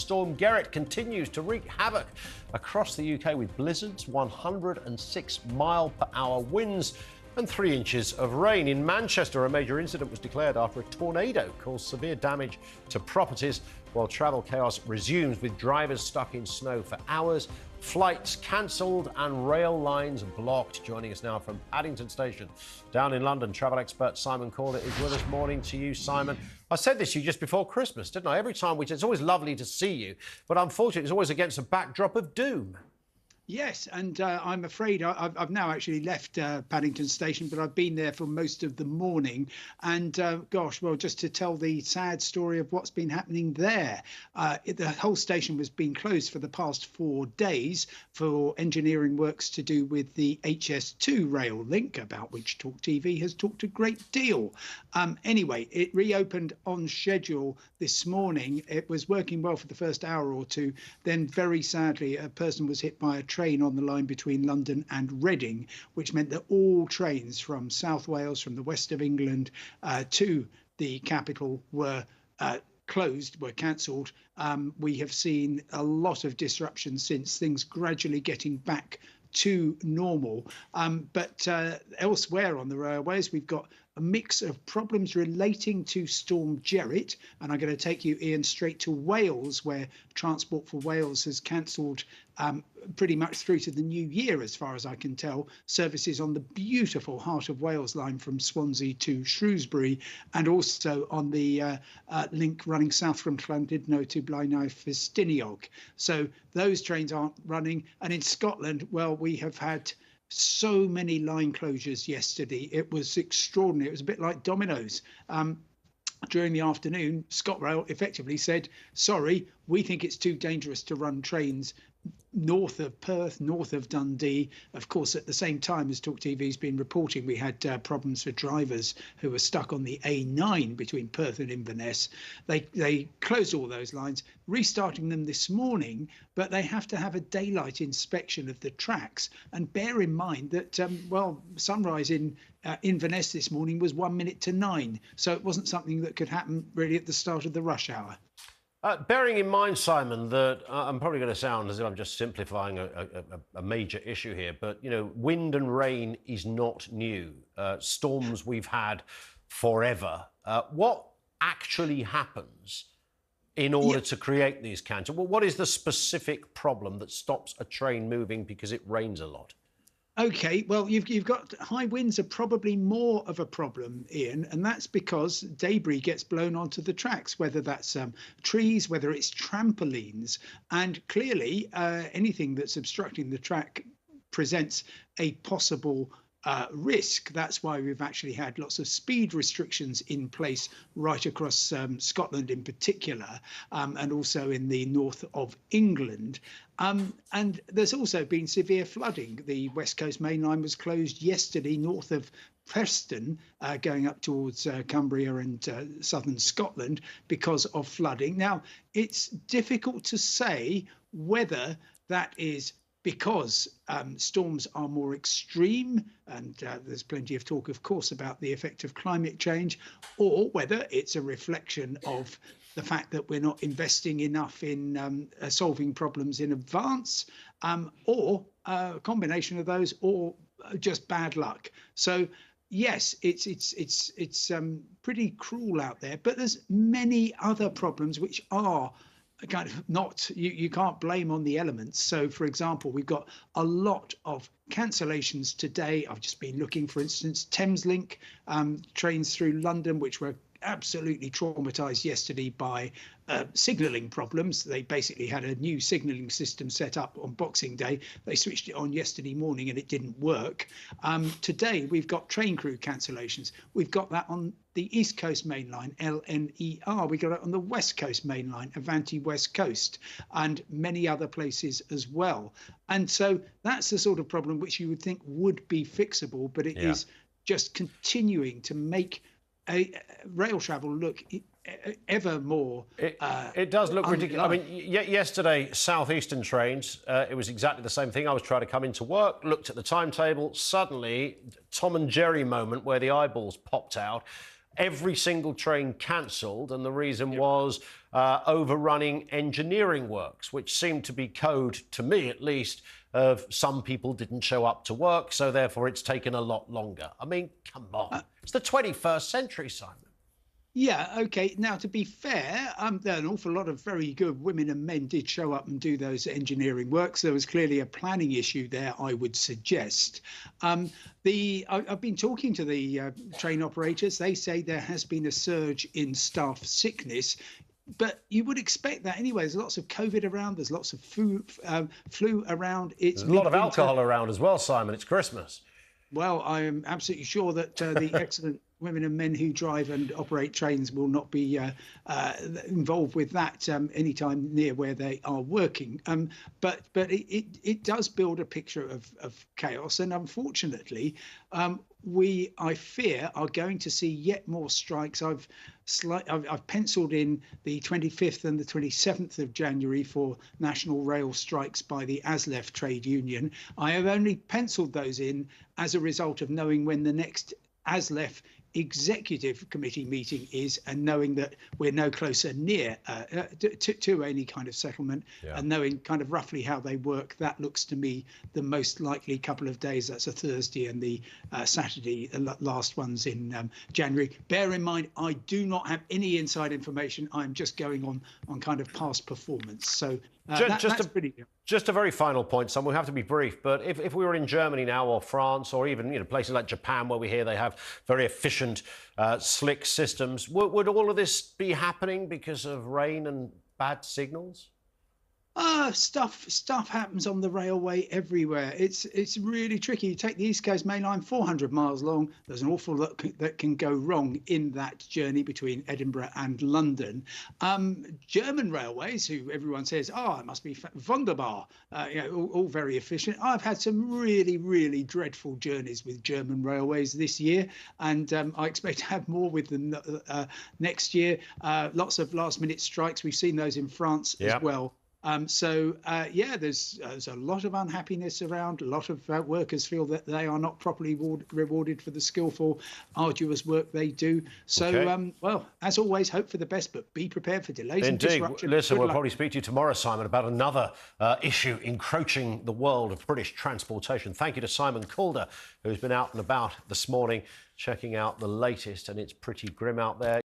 Storm Gerrit continues to wreak havoc across the UK with blizzards, 106-mile-per-hour winds and 3 inches of rain. In Manchester, a major incident was declared after a tornado caused severe damage to properties, while travel chaos resumes with drivers stuck in snow for hours, flights cancelled and rail lines blocked. Joining us now from Paddington Station down in London, travel expert Simon Calder is with us. Morning to you, Simon. I said this to you just before Christmas, didn't I? Every time it's always lovely to see you, but unfortunately it's always against a backdrop of doom. Yes, and I'm afraid I've now actually left Paddington Station, but I've been there for most of the morning. And gosh, well, just to tell the sad story of what's been happening there, the whole station was being closed for the past 4 days for engineering works to do with the HS2 rail link, about which TalkTV has talked a great deal. Anyway, it reopened on schedule this morning. It was working well for the first hour or two. Then, very sadly, a person was hit by a train on the line between London and Reading, which meant that all trains from South Wales, from the west of England to the capital were closed, were cancelled. We have seen a lot of disruption since, things gradually getting back to normal. But elsewhere on the railways, we've got a mix of problems relating to Storm Gerrit, and I'm going to take you, Ian, straight to Wales, where Transport for Wales has cancelled pretty much through to the new year, as far as I can tell, services on the beautiful Heart of Wales line from Swansea to Shrewsbury, and also on the link running south from Llandudno to Blaenau Ffestiniog. So those trains aren't running. And in Scotland, well, we have had so many line closures yesterday. It was extraordinary. It was a bit like dominoes. During the afternoon, ScotRail effectively said, sorry, we think it's too dangerous to run trains north of Perth, north of Dundee. Of course, at the same time as TalkTV's been reporting, we had problems for drivers who were stuck on the A9 between Perth and Inverness. They closed all those lines, restarting them this morning, but they have to have a daylight inspection of the tracks. And bear in mind that, well, sunrise in Inverness this morning was 1 minute to 9. So it wasn't something that could happen really at the start of the rush hour. Bearing in mind, Simon, that I'm probably going to sound as if I'm just simplifying a major issue here, but, you know, wind and rain is not new. Storms we've had forever. What actually happens in order to create these cancels? Well, what is the specific problem that stops a train moving because it rains a lot? OK, well, you've got high winds are probably more of a problem, Ian, and that's because debris gets blown onto the tracks, whether that's trees, whether it's trampolines. And clearly, anything that's obstructing the track presents a possible risk. That's why we've actually had lots of speed restrictions in place right across Scotland in particular, and also in the north of England. And there's also been severe flooding. The West Coast Main Line was closed yesterday north of Preston, going up towards Cumbria and southern Scotland because of flooding. Now, it's difficult to say whether that is because storms are more extreme, and there's plenty of talk, of course, about the effect of climate change, or whether it's a reflection of the fact that we're not investing enough in solving problems in advance, or a combination of those, or just bad luck. So yes, it's pretty cruel out there, but there's many other problems which are kind of not, you can't blame on the elements. So, for example, we've got a lot of cancellations today. I've just been looking, for instance, Thameslink trains through London, which were absolutely traumatized yesterday by signalling problems. They basically had a new signalling system set up on Boxing Day. They switched it on yesterday morning and it didn't work. Today we've got train crew cancellations. We've got that on the East Coast Main Line, LNER. We got it on the West Coast Main Line, Avanti West Coast, and many other places as well. And so that's the sort of problem which you would think would be fixable, but it is just continuing to make rail travel look ever more. It does look ridiculous. I mean, yesterday, southeastern trains, it was exactly the same thing. I was trying to come into work, looked at the timetable, suddenly, Tom and Jerry moment where the eyeballs popped out. every single train cancelled, and the reason was overrunning engineering works, which seemed to be code, to me at least, of some people didn't show up to work, so therefore it's taken a lot longer. I mean, come on. It's the 21st century, Simon. Yeah, OK. Now, to be fair, there an awful lot of very good women and men did show up and do those engineering works. There was clearly a planning issue there, I would suggest. I've been talking to the train operators. They say there has been a surge in staff sickness. But you would expect that anyway. There's lots of COVID around. There's lots of flu around. There's a lot of alcohol around as well, Simon. It's Christmas. Well, I am absolutely sure that the excellent women and men who drive and operate trains will not be involved with that anytime near where they are working. But it does build a picture of chaos. And unfortunately, we, I fear, are going to see yet more strikes. I've penciled in the 25th and the 27th of January for national rail strikes by the ASLEF trade union. I have only penciled those in as a result of knowing when the next ASLEF executive committee meeting is, and knowing that we're no closer near to any kind of settlement, and knowing kind of roughly how they work. That looks to me the most likely couple of days. That's a Thursday and the Saturday, the last one's in January. Bear in mind, I do not have any inside information. I'm just going on kind of past performance. So just a very final point, Sam. We'll have to be brief, but if we were in Germany now, or France, or even places like Japan, where we hear they have very efficient, slick systems, would all of this be happening because of rain and bad signals? Stuff happens on the railway everywhere. It's really tricky. You take the East Coast Main Line, 400 miles long. There's an awful lot that can go wrong in that journey between Edinburgh and London. German railways, who everyone says, it must be wunderbar, all very efficient. I've had some really, really dreadful journeys with German railways this year, and I expect to have more with them next year. Lots of last-minute strikes. We've seen those in France as well. There's a lot of unhappiness around. A lot of workers feel that they are not properly rewarded for the skillful, arduous work they do. So, well, as always, hope for the best, but be prepared for delays and disruption. Listen, we'll probably speak to you tomorrow, Simon, about another issue encroaching the world of British transportation. Thank you to Simon Calder, who's been out and about this morning, checking out the latest, and it's pretty grim out there.